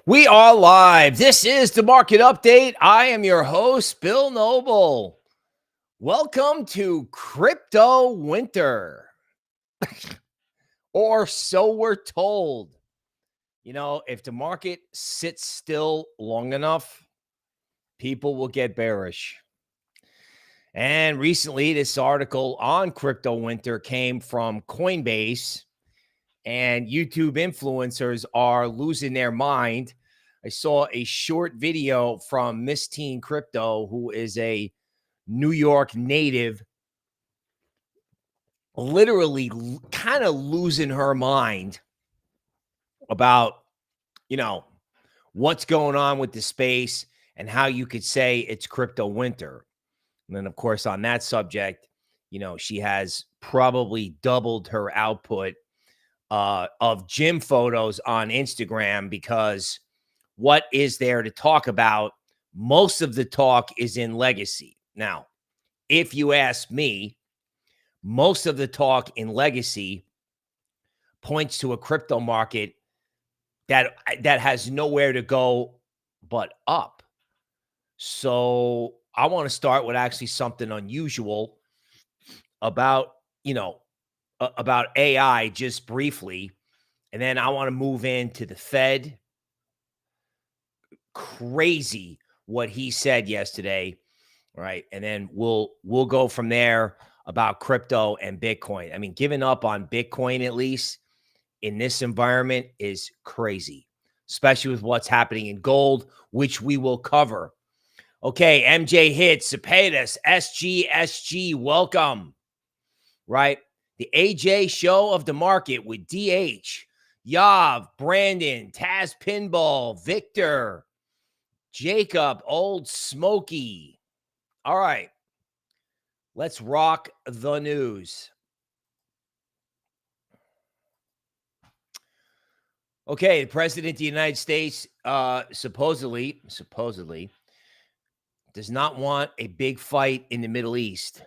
We are live. This is the market update. I am your host, Bill Noble. Welcome to Crypto Winter, or so we're told. If the market sits still long enough, people will get bearish. And recently, this article on Crypto Winter came from Coinbase, and YouTube influencers are losing their mind. I saw a short video from Miss Teen Crypto, who is a New York native, literally kind of losing her mind about, what's going on with the space and how you could say it's crypto winter. And then, of course, on that subject, she has probably doubled her output of gym photos on Instagram, because what is there to talk about? Most of the talk is in legacy. Now, if you ask me, most of the talk in legacy points to a crypto market that has nowhere to go but up. So I want to start with actually something unusual about, about AI just briefly. And then I want to move into the Fed. Crazy what he said yesterday, right? And then we'll go from there about crypto and Bitcoin. I mean, giving up on Bitcoin, at least in this environment, is crazy, especially with what's happening in gold, which we will cover. Okay, MJ hits, Cepedas, SGSG, welcome, right? The AJ show of the market with DH, Yav, Brandon, Taz Pinball, Victor, Jacob, Old Smoky. All right, let's rock the news. Okay, the president of the United States supposedly does not want a big fight in the Middle East.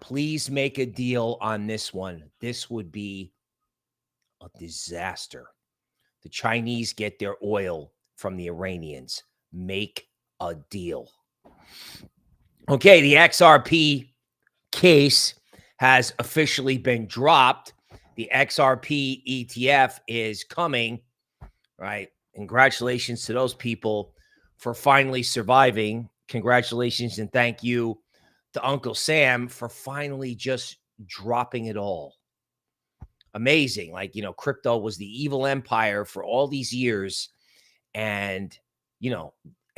Please make a deal on this one. This would be a disaster. The Chinese get their oil from the Iranians. Make a deal. Okay, the XRP case has officially been dropped. The XRP ETF is coming, right? Congratulations to those people for finally surviving. Congratulations and thank you to Uncle Sam for finally just dropping it all. Amazing. Crypto was the evil empire for all these years. And,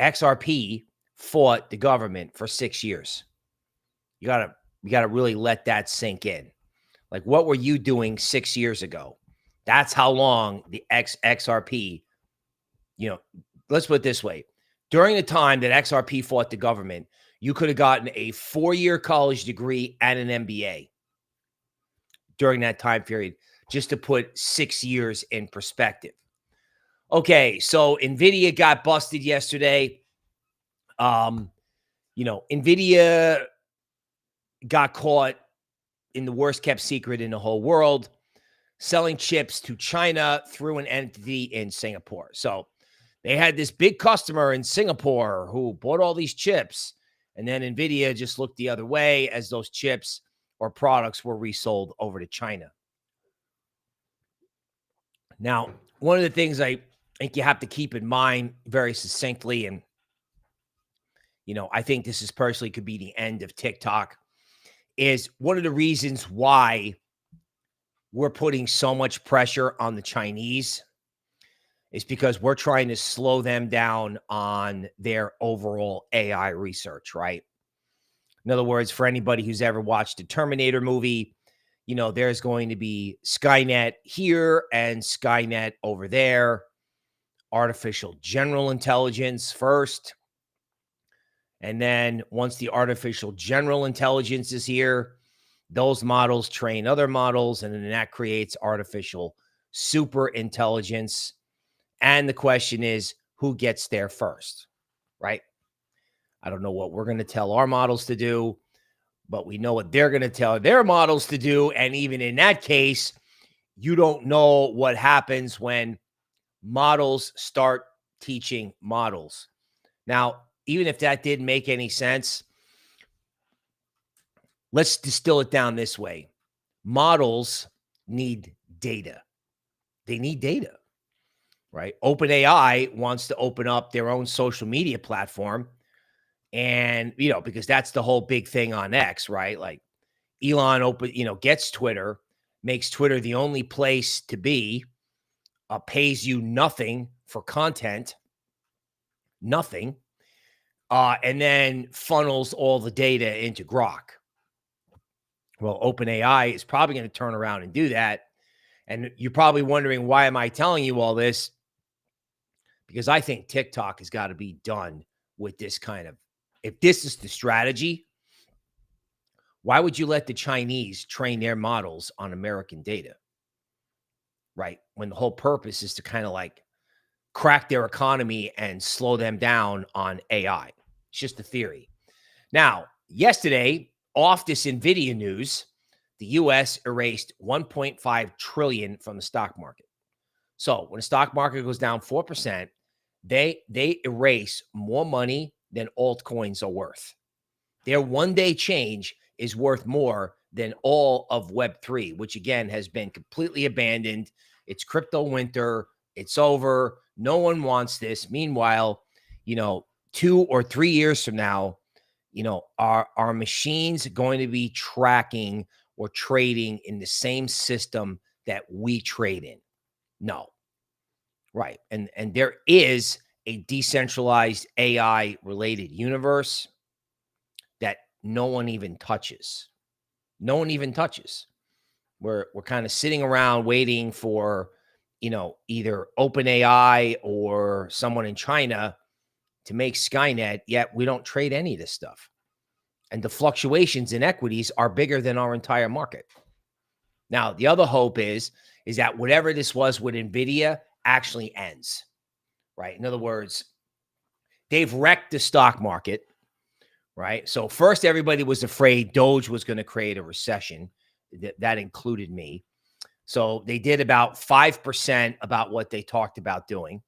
XRP fought the government for 6 years. You gotta really let that sink in. Like, what were you doing 6 years ago? That's how long the XRP, let's put it this way. During the time that XRP fought the government, you could have gotten a 4-year college degree and an MBA during that time period, just to put 6 years in perspective. Okay, so NVIDIA got busted yesterday. NVIDIA got caught in the worst kept secret in the whole world, selling chips to China through an entity in Singapore. So they had this big customer in Singapore who bought all these chips, and then NVIDIA just looked the other way as those chips or products were resold over to China. Now, one of the things I think you have to keep in mind very succinctly, and, I think this is personally could be the end of TikTok, is one of the reasons why we're putting so much pressure on the Chinese is because we're trying to slow them down on their overall AI research, right? In other words, for anybody who's ever watched a Terminator movie, there's going to be Skynet here and Skynet over there, artificial general intelligence first. And then once the artificial general intelligence is here, those models train other models, and then that creates artificial super intelligence. And the question is, who gets there first, right? I don't know what we're going to tell our models to do, but we know what they're going to tell their models to do. And even in that case, you don't know what happens when Models start teaching models. Now, even if that didn't make any sense, let's distill it down this way. Models need data. They need data, right? OpenAI wants to open up their own social media platform. And, because that's the whole big thing on X, right? Like Elon gets Twitter, makes Twitter the only place to be, pays you nothing for content, nothing, and then funnels all the data into Grok. Well, OpenAI is probably going to turn around and do that. And you're probably wondering, why am I telling you all this? Because I think TikTok has got to be done with this kind of, if this is the strategy, why would you let the Chinese train their models on American data? Right? When the whole purpose is to kind of like crack their economy and slow them down on AI. It's just a theory. Now, yesterday, off this NVIDIA news, the US erased 1.5 trillion from the stock market. So when the stock market goes down 4%, they erase more money than altcoins are worth. Their one-day change is worth more than all of Web3, which again has been completely abandoned. It's crypto winter. It's over. No one wants this. Meanwhile, 2 or 3 years from now, are machines going to be tracking or trading in the same system that we trade in? No. Right. And there is a decentralized AI related universe that no one even touches. No one even touches. We're kind of sitting around waiting for, either OpenAI or someone in China to make Skynet, yet we don't trade any of this stuff. And the fluctuations in equities are bigger than our entire market. Now, the other hope is that whatever this was with NVIDIA actually ends, right? In other words, they've wrecked the stock market, right? So first, everybody was afraid Doge was going to create a recession. That included me. So they did about 5% about what they talked about doing.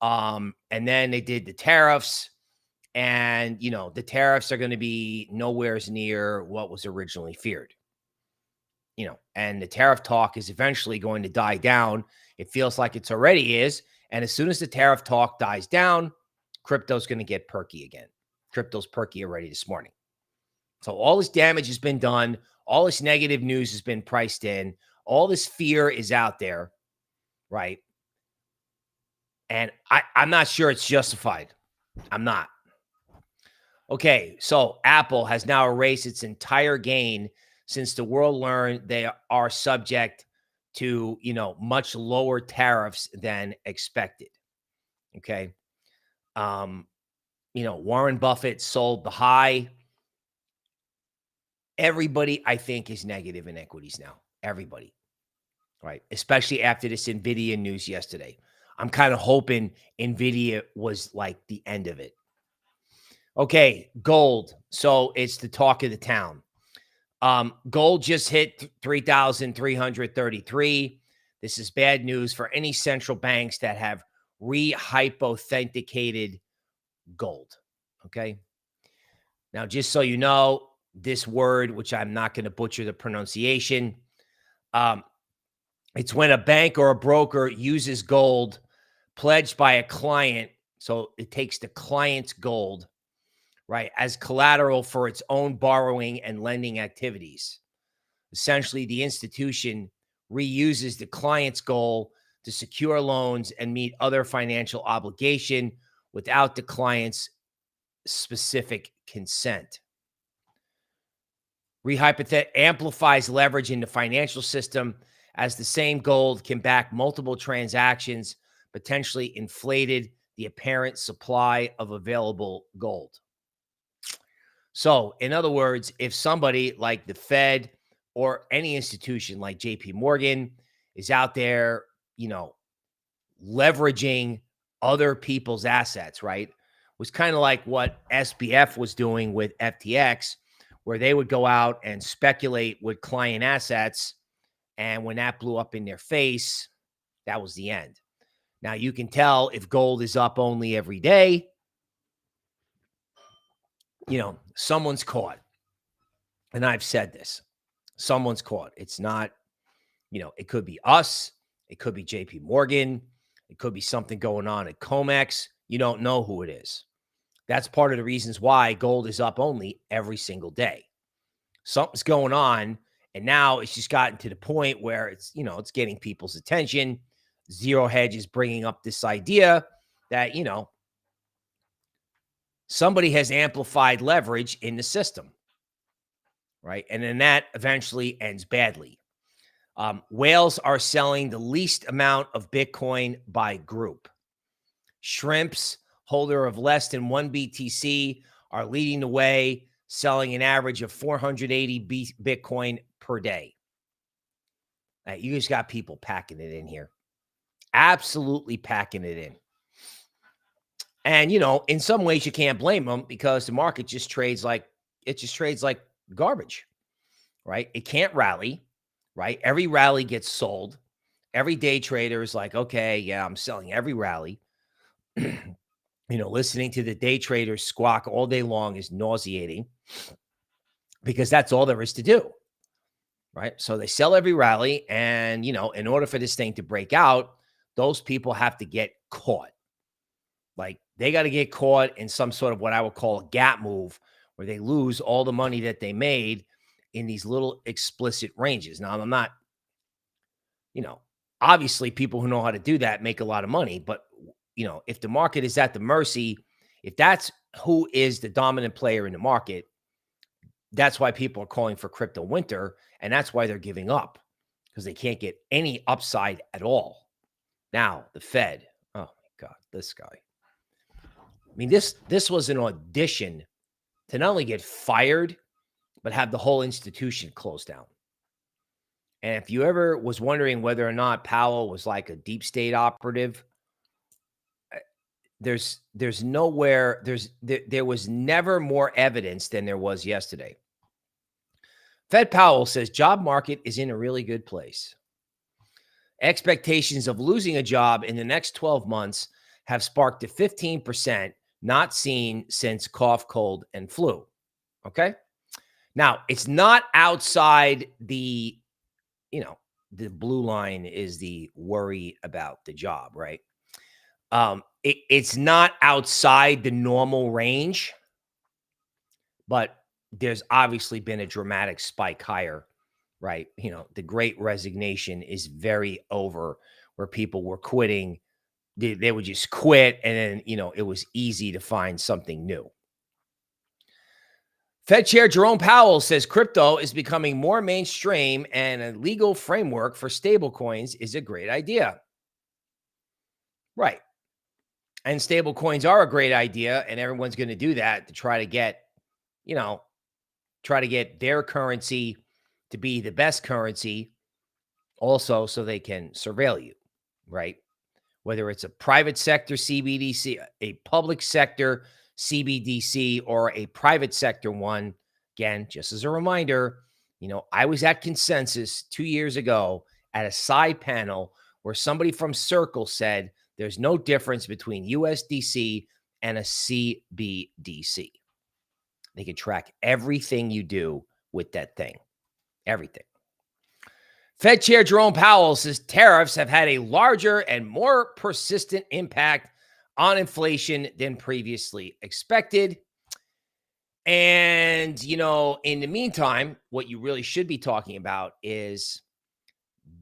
And then they did the tariffs. And, the tariffs are going to be nowhere near what was originally feared. And the tariff talk is eventually going to die down. It feels like it's already is. And as soon as the tariff talk dies down, crypto's going to get perky again. Crypto's perky already this morning. So all this damage has been done. All this negative news has been priced in. All this fear is out there, right? And I'm not sure it's justified. I'm not. Okay, so Apple has now erased its entire gain since the world learned they are subject to, much lower tariffs than expected. Okay. Warren Buffett sold the high. Everybody, I think, is negative in equities now. Everybody, right? Especially after this NVIDIA news yesterday. I'm kind of hoping NVIDIA was like the end of it. Okay, gold. So it's the talk of the town. Gold just hit 3,333. This is bad news for any central banks that have re-hypothecated gold. Okay. Now, just so you know, this word, which I'm not going to butcher the pronunciation, it's when a bank or a broker uses gold pledged by a client. So it takes the client's gold, right, as collateral for its own borrowing and lending activities. Essentially, the institution reuses the client's gold to secure loans and meet other financial obligation without the client's specific consent. Rehypothet amplifies leverage in the financial system as the same gold can back multiple transactions, potentially inflated the apparent supply of available gold. So, in other words, if somebody like the Fed or any institution like JP Morgan is out there, leveraging other people's assets, right? Was kind of like what SBF was doing with FTX, where they would go out and speculate with client assets. And when that blew up in their face, that was the end. Now, you can tell if gold is up only every day, someone's caught. And I've said this, someone's caught. It's not, it could be us. It could be JP Morgan. It could be something going on at COMEX. You don't know who it is. That's part of the reasons why gold is up only every single day. Something's going on. And now it's just gotten to the point where it's getting people's attention. Zero Hedge is bringing up this idea that, somebody has amplified leverage in the system, right? And then that eventually ends badly. Whales are selling the least amount of Bitcoin by group. Shrimps, holder of less than 1 BTC, are leading the way, selling an average of 480 Bitcoin per day. You just got people packing it in here. Absolutely packing it in. And, in some ways you can't blame them because the market just trades like garbage, right? It can't rally, right? Every rally gets sold. Every day trader is like, okay, yeah, I'm selling every rally. Listening to the day traders squawk all day long is nauseating because that's all there is to do, right? So they sell every rally. And, in order for this thing to break out, those people have to get caught. Like they got to get caught in some sort of what I would call a gap move where they lose all the money that they made in these little explicit ranges. Now, I'm not, obviously people who know how to do that make a lot of money, but if the market is at the mercy, if that's who is the dominant player in the market, that's why people are calling for crypto winter. And that's why they're giving up because they can't get any upside at all. Now, the Fed, oh my God, this guy. I mean, this was an audition to not only get fired, but have the whole institution closed down. And if you ever was wondering whether or not Powell was like a deep state operative, there was never more evidence than there was yesterday. Fed Powell says job market is in a really good place. Expectations of losing a job in the next 12 months have sparked a 15%, not seen since cough, cold, and flu. Okay. Now, it's not outside the blue line is the worry about the job, right? It's not outside the normal range, but there's obviously been a dramatic spike higher, right? The great resignation is very over where people were quitting. They would just quit. And then, it was easy to find something new. Fed Chair Jerome Powell says crypto is becoming more mainstream and a legal framework for stablecoins is a great idea. Right. And stablecoins are a great idea. And everyone's going to do that to try to get, their currency to be the best currency also so they can surveil you, right? Whether it's a private sector CBDC, a public sector CBDC, or a private sector one. Again, just as a reminder, I was at Consensus 2 years ago at a side panel where somebody from Circle said there's no difference between USDC and a CBDC. They can track everything you do with that thing. Everything. Fed Chair Jerome Powell says tariffs have had a larger and more persistent impact on inflation than previously expected. And, in the meantime, what you really should be talking about is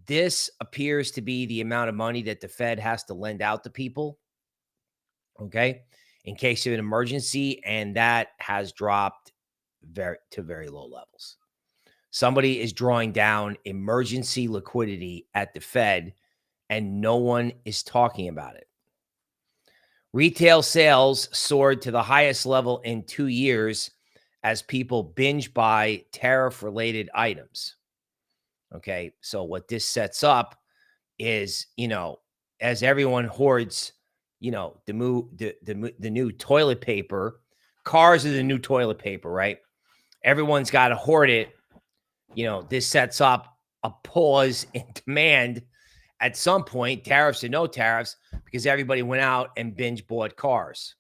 this appears to be the amount of money that the Fed has to lend out to people, okay, in case of an emergency, and that has dropped to very low levels. Somebody is drawing down emergency liquidity at the Fed, and no one is talking about it. Retail sales soared to the highest level in 2 years as people binge buy tariff-related items. Okay, so what this sets up is, as everyone hoards, the new toilet paper, cars are the new toilet paper, right? Everyone's got to hoard it. This sets up a pause in demand at some point, tariffs or no tariffs, because everybody went out and binge bought cars.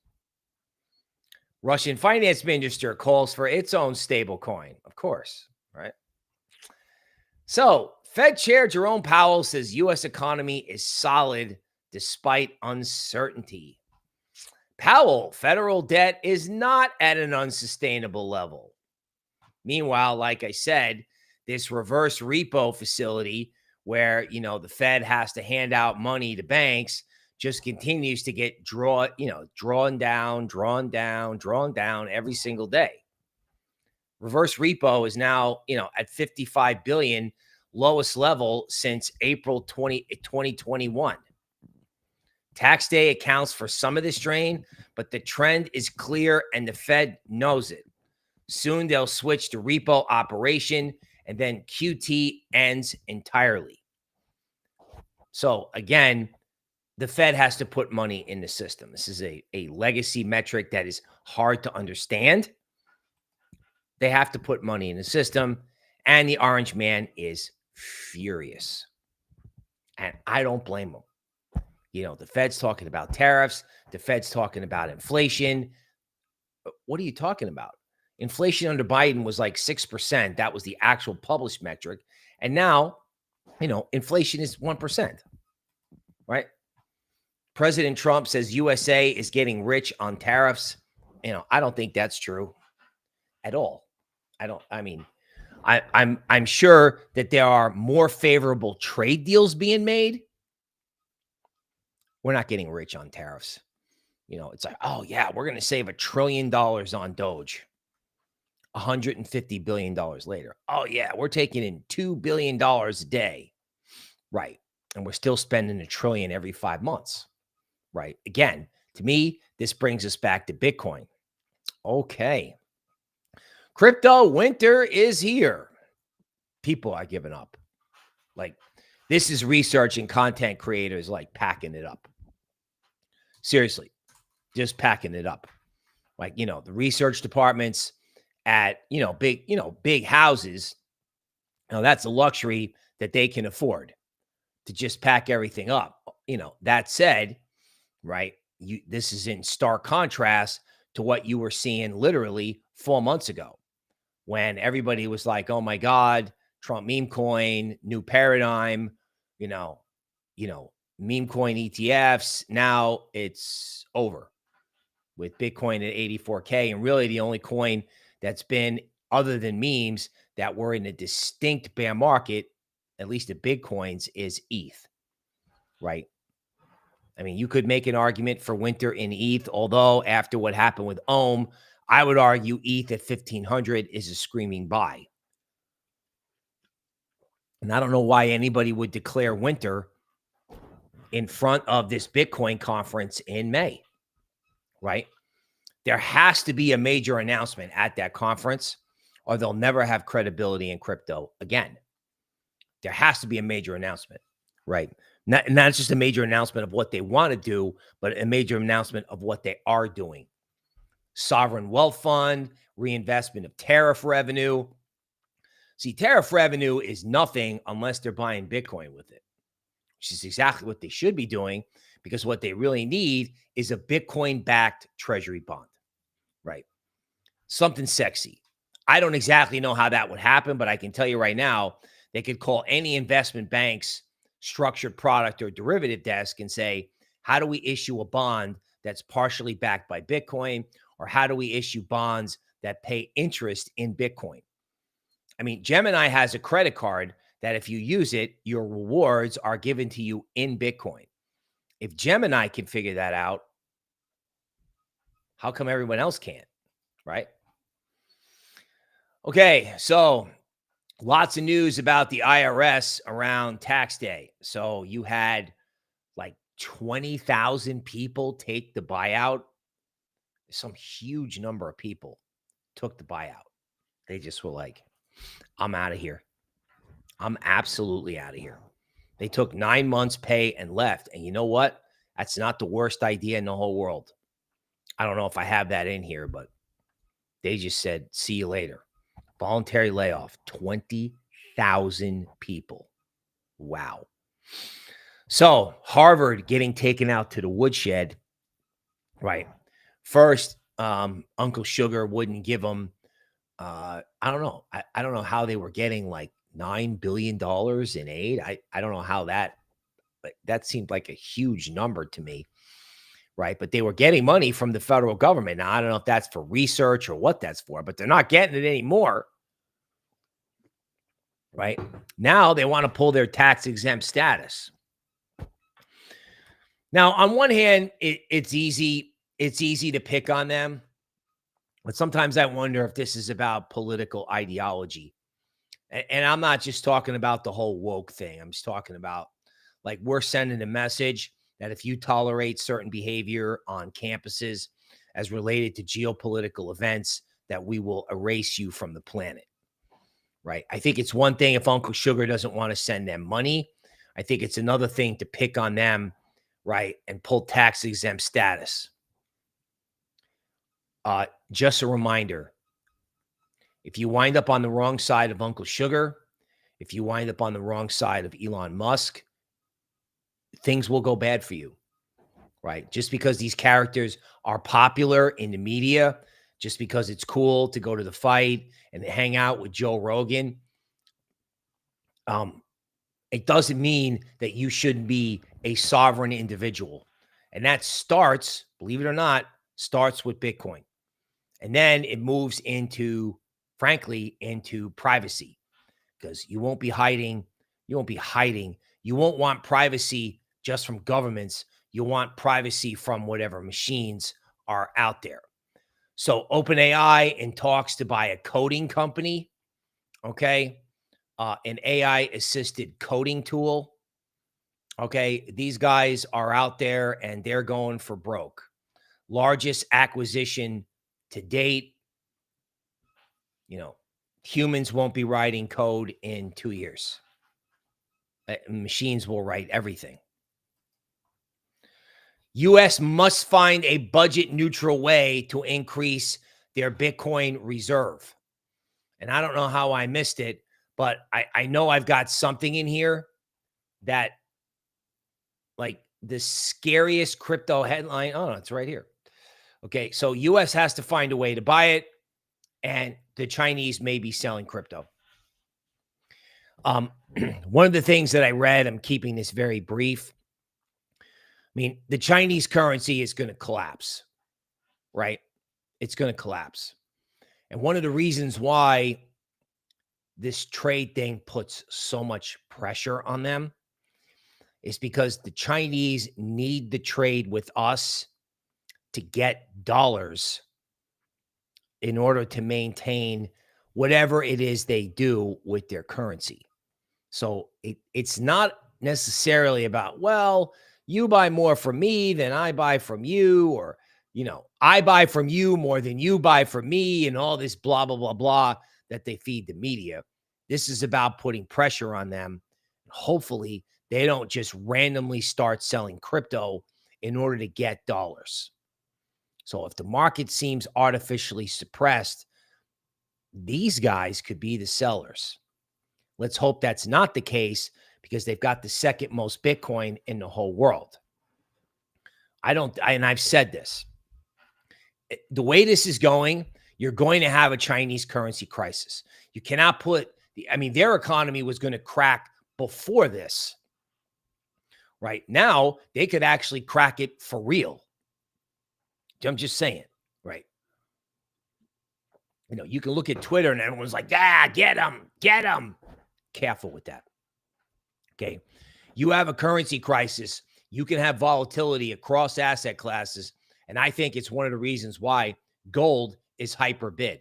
Russian finance minister calls for its own stable coin, of course, right? So, Fed Chair Jerome Powell says U.S. economy is solid despite uncertainty. Powell, federal debt is not at an unsustainable level. Meanwhile, like I said, this reverse repo facility where, the Fed has to hand out money to banks just continues to get drawn down every single day. Reverse repo is now, at 55 billion, lowest level since April 2021. Tax day accounts for some of this drain, but the trend is clear and the Fed knows it. Soon they'll switch to repo operation and then QT ends entirely. So again, the Fed has to put money in the system. This is a legacy metric that is hard to understand. They have to put money in the system, and the orange man is furious. And I don't blame him. The Fed's talking about tariffs. The Fed's talking about inflation. What are you talking about? Inflation under Biden was like 6%. That was the actual published metric. And now, inflation is 1%, right? President Trump says USA is getting rich on tariffs. I don't think that's true at all. I'm sure that there are more favorable trade deals being made. We're not getting rich on tariffs. It's like, oh yeah, we're going to save $1 trillion on Doge. $150 billion later. Oh yeah, we're taking in $2 billion a day. Right. And we're still spending $1 trillion every 5 months. Right. Again, to me, this brings us back to Bitcoin. Okay. Crypto winter is here. People are giving up. Like, this is research and content creators like packing it up. Seriously, just packing it up. Like, the research departments at, big houses. Now that's a luxury that they can afford to just pack everything up. That said, right, this is in stark contrast to what you were seeing literally 4 months ago when everybody was like, oh my God, Trump meme coin, new paradigm, meme coin ETFs. Now it's over with Bitcoin at 84K. And really the only coin that's been, other than memes, that were in a distinct bear market, at least the big coins, is ETH, right? I mean, you could make an argument for winter in ETH, although after what happened with Ohm, I would argue ETH at 1,500 is a screaming buy. And I don't know why anybody would declare winter in front of this Bitcoin conference in May, right? There has to be a major announcement at that conference, or they'll never have credibility in crypto again. There has to be a major announcement, right? Not just a major announcement of what they want to do, but a major announcement of what they are doing. Sovereign wealth fund, reinvestment of tariff revenue. See, tariff revenue is nothing unless they're buying Bitcoin with it, which is exactly what they should be doing, because what they really need is a Bitcoin-backed treasury bond, right? Something sexy. I don't exactly know how that would happen, but I can tell you right now, they could call any investment bank's structured product or derivative desk and say, how do we issue a bond that's partially backed by Bitcoin? Or how do we issue bonds that pay interest in Bitcoin? I mean, Gemini has a credit card that if you use it, your rewards are given to you in Bitcoin. If Gemini can figure that out, how come everyone else can't, right? Okay, so lots of news about the IRS around tax day. So you had like 20,000 people take the buyout. Some huge number of people took the buyout. They just were like, I'm out of here. I'm absolutely out of here. They took 9 months pay and left. And you know what? That's not the worst idea in the whole world. I don't know if I have that in here, but they just said, see you later. Voluntary layoff, 20,000 people. Wow. So Harvard getting taken out to the woodshed, right? First, Uncle Sugar wouldn't give them, I don't know. I don't know how they were getting like $9 billion in aid. I don't know how that seemed like a huge number to me, right? But they were getting money from the federal government. Now, I don't know if that's for research or what that's for, but they're not getting it anymore, right? Now they want to pull their tax exempt status. Now, on one hand, it's easy to pick on them, but sometimes I wonder if this is about political ideology. And I'm not just talking about the whole woke thing. I'm just talking about, like, we're sending a message that if you tolerate certain behavior on campuses as related to geopolitical events, that we will erase you from the planet, right? I think it's one thing if Uncle Sugar doesn't want to send them money. I think it's another thing to pick on them, right, and pull tax exempt status. Just a reminder, if you wind up on the wrong side of Uncle Sugar, if you wind up on the wrong side of Elon Musk, things will go bad for you, right? Just because these characters are popular in the media, just because it's cool to go to the fight and hang out with Joe Rogan, it doesn't mean that you shouldn't be a sovereign individual. And that starts, believe it or not, starts with Bitcoin. And then it moves into, frankly, into privacy, because you won't be hiding. You won't want privacy just from governments. You want privacy from whatever machines are out there. So OpenAI in talks to buy a coding company, okay? An AI-assisted coding tool, okay? These guys are out there and they're going for broke. Largest acquisition to date. Humans won't be writing code in 2 years. Machines will write everything. U.S. must find a budget-neutral way to increase their Bitcoin reserve. And I don't know how I missed it, but I know I've got something in here that, like, the scariest crypto headline. Oh, no, it's right here. Okay, so U.S. has to find a way to buy it, and the Chinese may be selling crypto. One of the things that I read, I'm keeping this very brief. I mean, the Chinese currency is going to collapse, right? It's going to collapse. And one of the reasons why this trade thing puts so much pressure on them is because the Chinese need the trade with us to get dollars in order to maintain whatever it is they do with their currency. So it's not necessarily about, well, you buy more from me than I buy from you, or, I buy from you more than you buy from me, and all this blah, blah, blah, blah that they feed the media. This is about putting pressure on them. Hopefully, they don't just randomly start selling crypto in order to get dollars. So if the market seems artificially suppressed, these guys could be the sellers. Let's hope that's not the case, because they've got the second most Bitcoin in the whole world. And I've said this, the way this is going, you're going to have a Chinese currency crisis. You cannot their economy was going to crack before this. Right now, they could actually crack it for real. I'm just saying, right? You can look at Twitter and everyone's like, get them. Careful with that. Okay. You have a currency crisis. You can have volatility across asset classes. And I think it's one of the reasons why gold is hyper bid,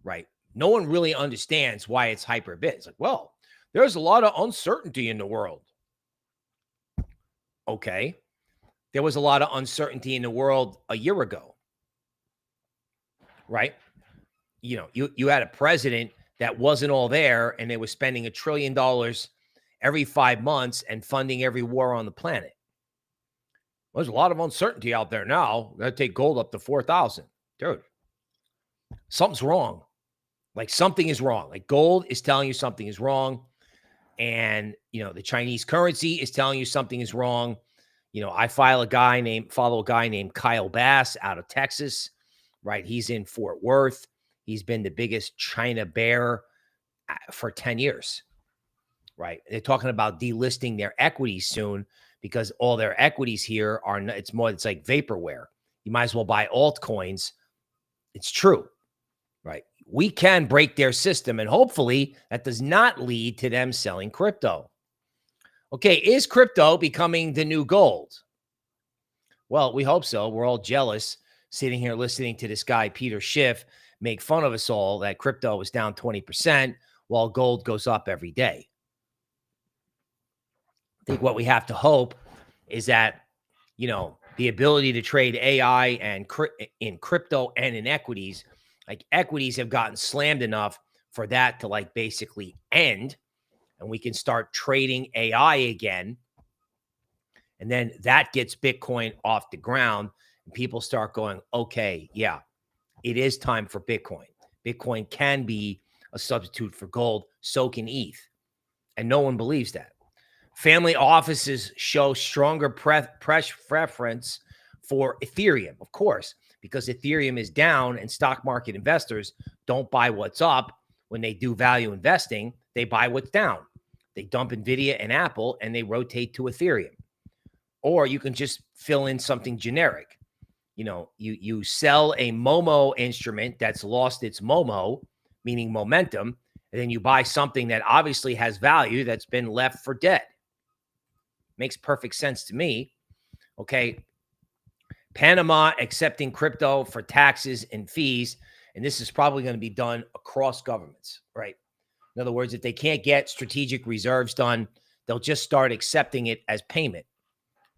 right? No one really understands why it's hyper bid. It's like, well, there's a lot of uncertainty in the world. Okay. There was a lot of uncertainty in the world a year ago, right? You had a president that wasn't all there, and they were spending $1 trillion every 5 months and funding every war on the planet. There's a lot of uncertainty out there now. Got to take gold up to 4,000. Dude, something's wrong. Like, something is wrong. Like, gold is telling you something is wrong. and, the Chinese currency is telling you something is wrong. I follow a guy named Kyle Bass out of Texas, right? He's in Fort Worth. He's been the biggest China bear for 10 years, right? They're talking about delisting their equities soon because all their equities here it's like vaporware. You might as well buy altcoins. It's true, right? We can break their system, and hopefully that does not lead to them selling crypto. Okay, is crypto becoming the new gold? Well, we hope so. We're all jealous sitting here listening to this guy, Peter Schiff, make fun of us all that crypto was down 20% while gold goes up every day. I think what we have to hope is that, the ability to trade AI and in crypto and in equities, like equities have gotten slammed enough for that to like basically end, and we can start trading AI again. And then that gets Bitcoin off the ground and people start going, okay, yeah, it is time for Bitcoin. Bitcoin can be a substitute for gold, so can ETH. And no one believes that. Family offices show stronger preference for Ethereum, of course, because Ethereum is down and stock market investors don't buy what's up. When they do value investing, they buy what's down. They dump NVIDIA and Apple and they rotate to Ethereum. Or you can just fill in something generic. You sell a Momo instrument that's lost its Momo, meaning momentum, and then you buy something that obviously has value that's been left for dead. Makes perfect sense to me. Okay. Panama accepting crypto for taxes and fees. And this is probably going to be done across governments, right? In other words, if they can't get strategic reserves done, they'll just start accepting it as payment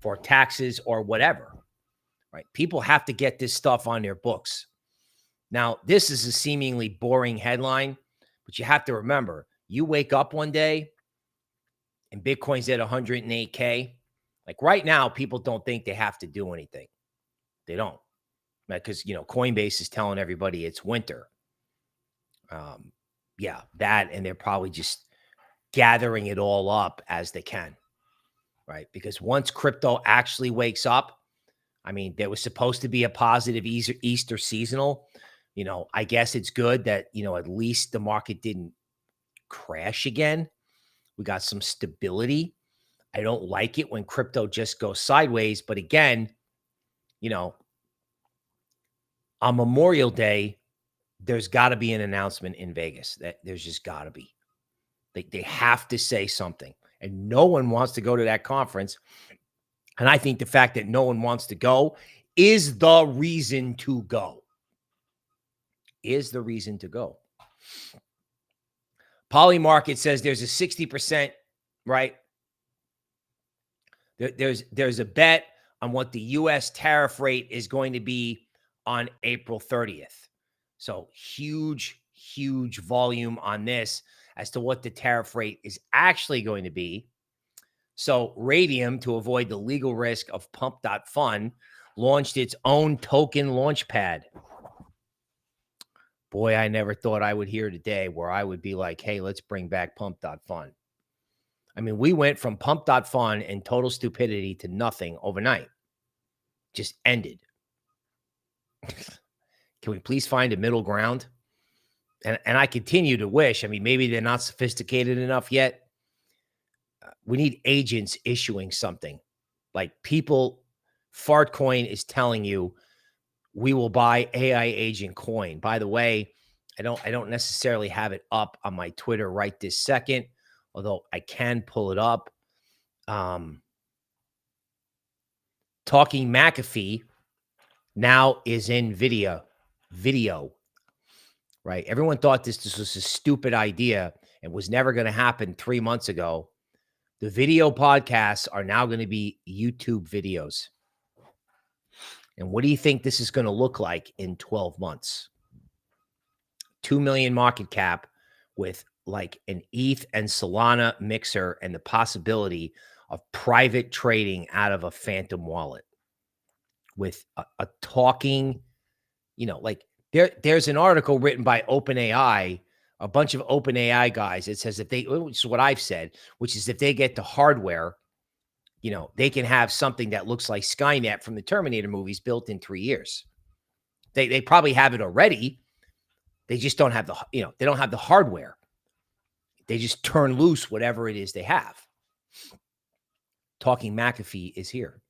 for taxes or whatever, right? People have to get this stuff on their books. Now, this is a seemingly boring headline, but you have to remember, you wake up one day and Bitcoin's at 108K. Like right now, people don't think they have to do anything. They don't, because, Coinbase is telling everybody it's winter. Yeah, that, and they're probably just gathering it all up as they can, right? Because once crypto actually wakes up, I mean, there was supposed to be a positive Easter seasonal. I guess it's good that, at least the market didn't crash again. We got some stability. I don't like it when crypto just goes sideways. But again, on Memorial Day, there's got to be an announcement in Vegas. There's just got to be. They have to say something. And no one wants to go to that conference. And I think the fact that no one wants to go is the reason to go. Is the reason to go. Polymarket says there's a 60%, right? There's a bet on what the U.S. tariff rate is going to be on April 30th. So huge, huge volume on this as to what the tariff rate is actually going to be. So Radium, to avoid the legal risk of Pump.Fun, launched its own token launchpad. Boy, I never thought I would hear today where I would be like, hey, let's bring back Pump.Fun. I mean, we went from Pump.Fun and total stupidity to nothing overnight. Just ended. Can we please find a middle ground? And I continue to wish, I mean, maybe they're not sophisticated enough yet. We need agents issuing something. Like people, Fartcoin is telling you, we will buy AI agent coin. By the way, I don't necessarily have it up on my Twitter right this second, although I can pull it up. Talking McAfee now is in video, right? Everyone thought this was a stupid idea and was never going to happen 3 months ago. The video podcasts are now going to be YouTube videos. And what do you think this is going to look like in 12 months? 2 million market cap with like an ETH and Solana mixer and the possibility of private trading out of a phantom wallet with a talking, like there's an article written by OpenAI a bunch of open AI guys. It says which is what I've said, which is if they get the hardware, they can have something that looks like Skynet from the Terminator movies built in 3 years. They probably have it already. They just don't have they don't have the hardware. They just turn loose whatever it is they have. Talking McAfee is here.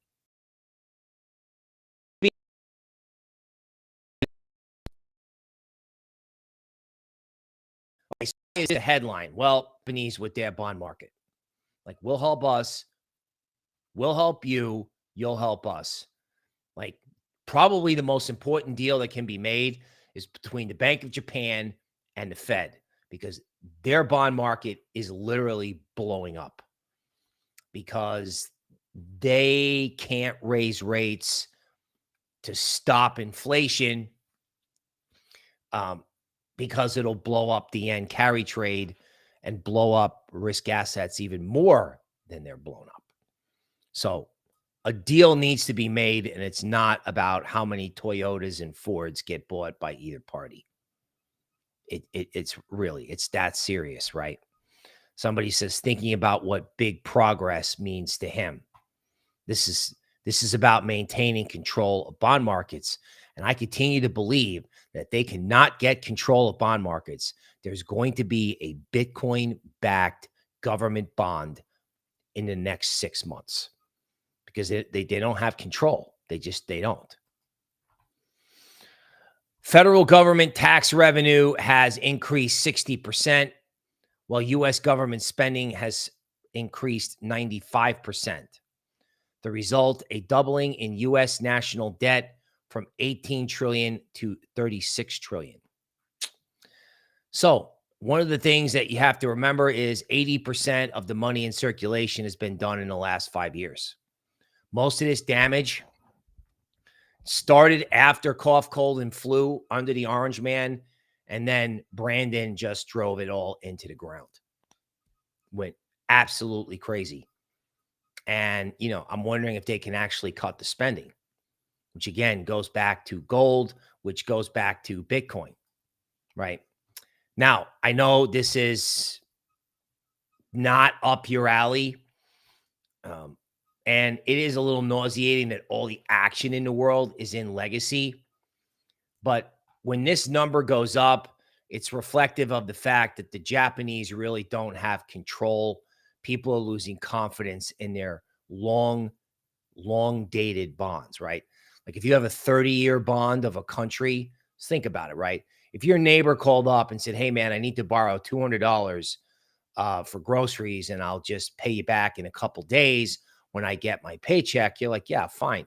Is the headline. Well, companies with their bond market. Like, we'll help us. We'll help you. You'll help us. Like, probably the most important deal that can be made is between the Bank of Japan and the Fed, because their bond market is literally blowing up because they can't raise rates to stop inflation, because it'll blow up the yen carry trade and blow up risk assets even more than they're blown up. So a deal needs to be made, and it's not about how many Toyotas and Fords get bought by either party. It's that serious, right? Somebody says, thinking about what big progress means to him. This is about maintaining control of bond markets. And I continue to believe that they cannot get control of bond markets. There's going to be a Bitcoin-backed government bond in the next 6 months because they don't have control. They don't. Federal government tax revenue has increased 60%, while U.S. government spending has increased 95%. The result, a doubling in U.S. national debt from 18 trillion to 36 trillion. So one of the things that you have to remember is 80% of the money in circulation has been done in the last 5 years. Most of this damage started after cough, cold, and flu under the Orange Man, and then Brandon just drove it all into the ground. Went absolutely crazy. And, I'm wondering if they can actually cut the spending, which again goes back to gold, which goes back to Bitcoin, right? Now, I know this is not up your alley. And it is a little nauseating that all the action in the world is in legacy. But when this number goes up, it's reflective of the fact that the Japanese really don't have control. People are losing confidence in their long dated bonds, right? Like if you have a 30-year bond of a country, think about it, right? If your neighbor called up and said, hey, man, I need to borrow $200 for groceries and I'll just pay you back in a couple days when I get my paycheck, you're like, yeah, fine.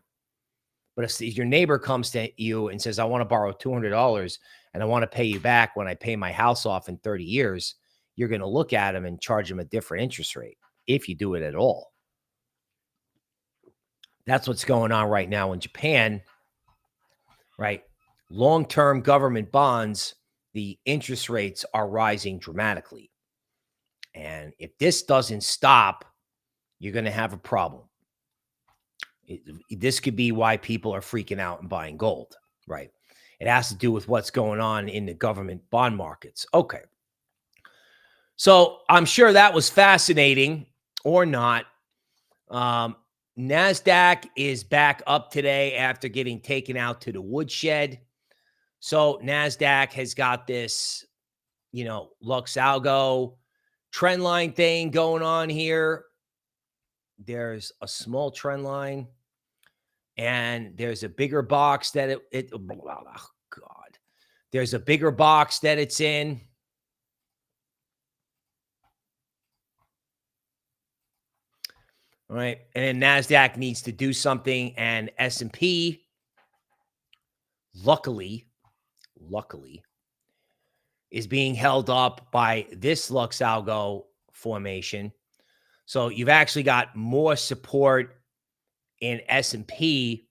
But if your neighbor comes to you and says, I want to borrow $200 and I want to pay you back when I pay my house off in 30 years, you're going to look at him and charge him a different interest rate if you do it at all. That's what's going on right now in Japan, right? Long-term government bonds, the interest rates are rising dramatically. And if this doesn't stop, you're going to have a problem. This could be why people are freaking out and buying gold, right? It has to do with what's going on in the government bond markets. Okay. So I'm sure that was fascinating or not. NASDAQ is back up today after getting taken out to the woodshed. So NASDAQ has got this, Lux Algo trend line thing going on here. There's a small trend line and there's a bigger box that oh God, there's a bigger box that it's in. All right. And then NASDAQ needs to do something, and S&P, luckily, is being held up by this Lux Algo formation. So you've actually got more support in S&P,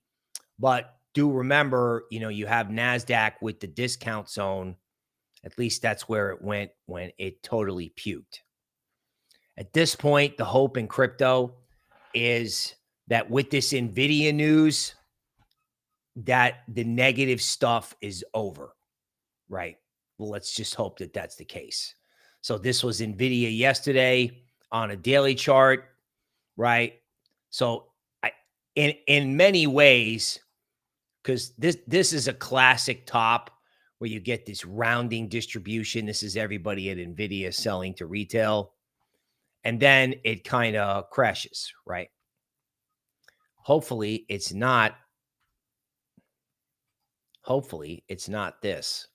but do remember, you have NASDAQ with the discount zone. At least that's where it went when it totally puked. At this point, the hope in crypto is that with this NVIDIA news, that the negative stuff is over, right? Let's just hope that that's the case. So this was NVIDIA yesterday on a daily chart, right? So in many ways, because this is a classic top where you get this rounding distribution. This is everybody at NVIDIA selling to retail. And then it kind of crashes, right? Hopefully it's not this.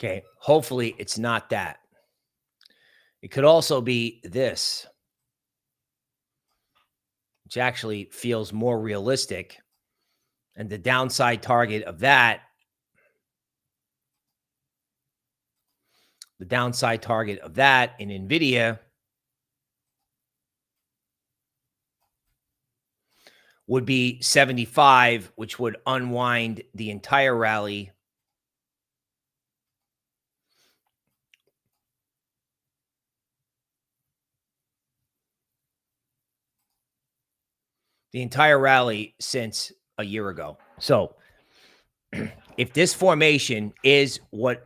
Okay, hopefully it's not that. It could also be this, which actually feels more realistic. And the downside target of that, in NVIDIA would be 75, which would unwind the entire rally. The entire rally since a year ago. So if this formation is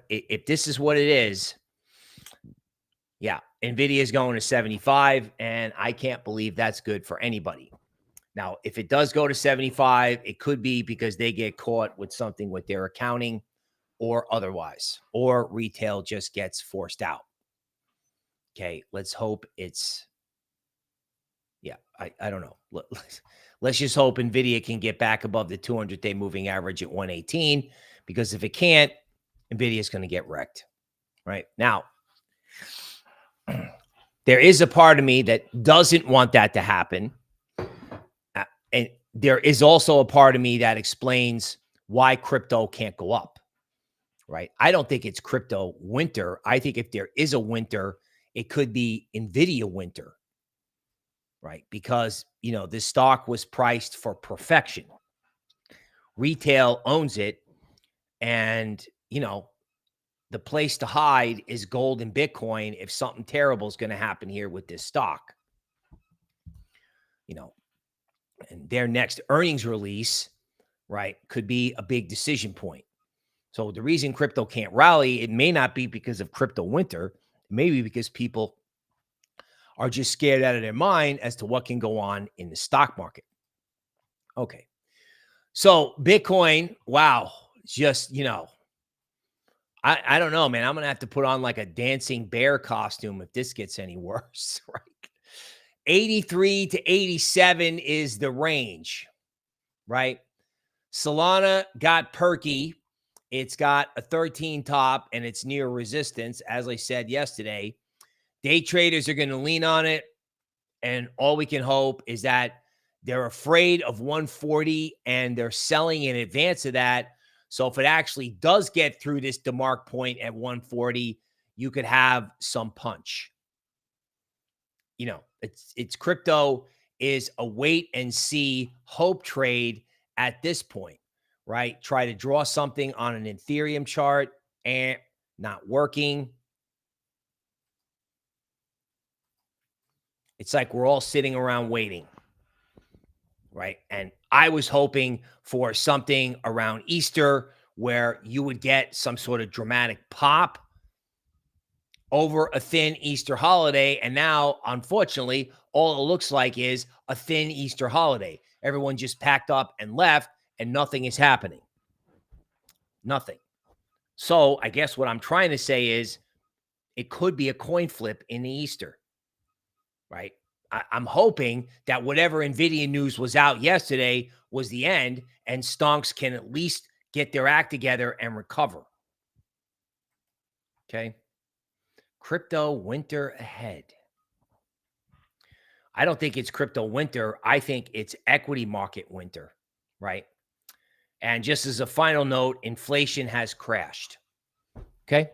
if this is what it is, yeah, NVIDIA is going to 75, and I can't believe that's good for anybody. Now, if it does go to 75, it could be because they get caught with something with their accounting or otherwise, or retail just gets forced out. Okay, let's hope it's, yeah, I don't know. Let's just hope NVIDIA can get back above the 200-day moving average at 118, because if it can't, NVIDIA is going to get wrecked. Right now, there is a part of me that doesn't want that to happen. And there is also a part of me that explains why crypto can't go up, right? I don't think it's crypto winter. I think if there is a winter, it could be NVIDIA winter, right? Because, this stock was priced for perfection. Retail owns it. And, the place to hide is gold and Bitcoin if something terrible is going to happen here with this stock. And their next earnings release, right, could be a big decision point. So the reason crypto can't rally, it may not be because of crypto winter. It may be because people are just scared out of their mind as to what can go on in the stock market. Okay. So Bitcoin, wow, just, I don't know, man. I'm going to have to put on like a dancing bear costume if this gets any worse, right? 83 to 87 is the range, right? Solana got perky. It's got a 13 top and it's near resistance. As I said yesterday, day traders are going to lean on it. And all we can hope is that they're afraid of 140 and they're selling in advance of that. So if it actually does get through this DeMarc point at 140, you could have some punch. It's crypto is a wait and see hope trade at this point, right? Try to draw something on an Ethereum chart and not working. It's like we're all sitting around waiting, right? And I was hoping for something around Easter where you would get some sort of dramatic pop over a thin Easter holiday. And now, unfortunately, all it looks like is a thin Easter holiday. Everyone just packed up and left, and nothing is happening. Nothing. So I guess what I'm trying to say is it could be a coin flip in the Easter, right? I'm hoping that whatever NVIDIA news was out yesterday was the end, and stonks can at least get their act together and recover. Okay. Crypto winter ahead. I don't think it's crypto winter. I think it's equity market winter, right? And just as a final note, inflation has crashed. Okay.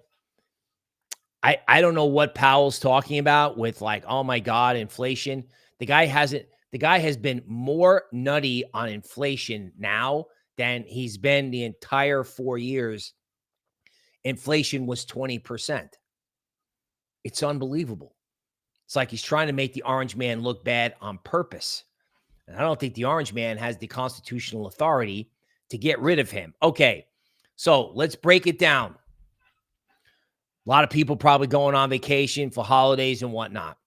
I don't know what Powell's talking about with like, oh my God, inflation. The guy hasn't, The guy has been more nutty on inflation now than he's been the entire 4 years. Inflation was 20%. It's unbelievable. It's like he's trying to make the orange man look bad on purpose. And I don't think the orange man has the constitutional authority to get rid of him. Okay, so let's break it down. A lot of people probably going on vacation for holidays and whatnot.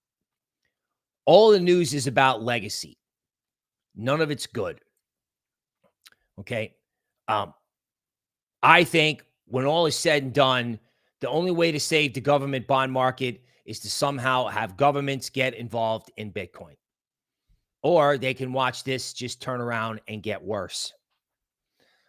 All the news is about legacy. None of it's good. Okay. I think when all is said and done, the only way to save the government bond market is to somehow have governments get involved in Bitcoin. Or they can watch this just turn around and get worse.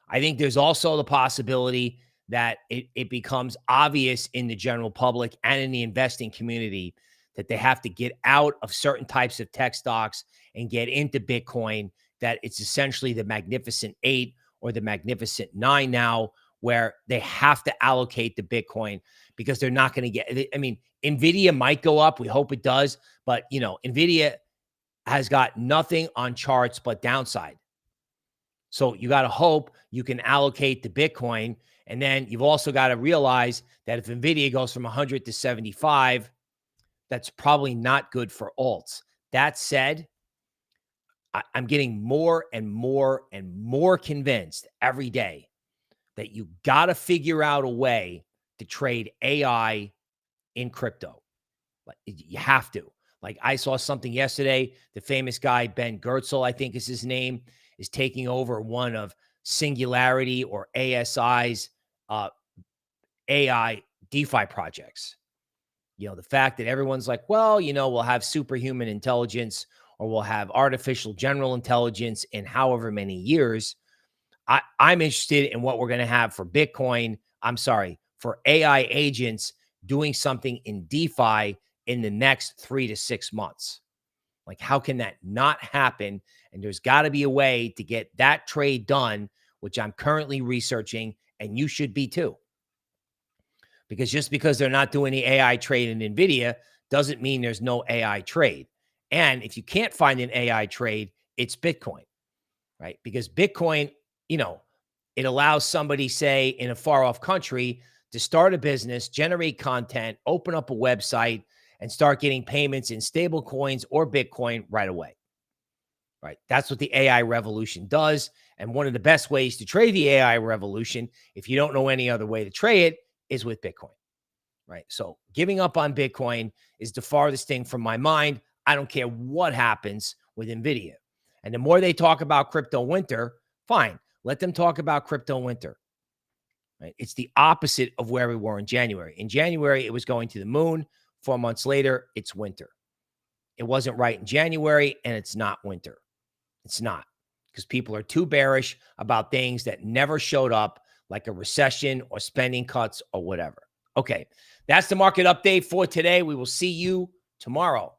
I think there's also the possibility that it becomes obvious in the general public and in the investing community that they have to get out of certain types of tech stocks and get into Bitcoin, that it's essentially the Magnificent 8 or the Magnificent 9 now, where they have to allocate the Bitcoin because they're not going to get, I mean, NVIDIA might go up. We hope it does. But, you know, NVIDIA has got nothing on charts but downside. So you got to hope you can allocate the Bitcoin. And then you've also got to realize that if NVIDIA goes from 100 to 75, that's probably not good for alts. That said, I'm getting more and more and more convinced every day that you got to figure out a way to trade AI in crypto. Like, you have to. Like, I saw something yesterday. The famous guy, Ben Gertzel, I think is his name, is taking over one of Singularity or ASI's AI DeFi projects. You know, the fact that everyone's like, well, you know, we'll have superhuman intelligence or we'll have artificial general intelligence in however many years. I'm interested in what we're going to have for Bitcoin. I'm sorry, for AI agents doing something in DeFi in the next 3 to 6 months. Like, how can that not happen? And there's got to be a way to get that trade done, which I'm currently researching, and you should be too. Because just because they're not doing the AI trade in NVIDIA doesn't mean there's no AI trade. And if you can't find an AI trade, it's Bitcoin, right? Because Bitcoin, you know, it allows somebody, say, in a far off country to start a business, generate content, open up a website, and start getting payments in stable coins or Bitcoin right away, right? That's what the AI revolution does. And one of the best ways to trade the AI revolution, if you don't know any other way to trade it, is with Bitcoin, right? So giving up on Bitcoin is the farthest thing from my mind. I don't care what happens with NVIDIA. And the more they talk about crypto winter, fine. Let them talk about crypto winter, right? It's the opposite of where we were in January. In January, it was going to the moon. 4 months later, it's winter. It wasn't right in January, and it's not winter. It's not, because people are too bearish about things that never showed up, like a recession or spending cuts or whatever. Okay, that's the market update for today. We will see you tomorrow.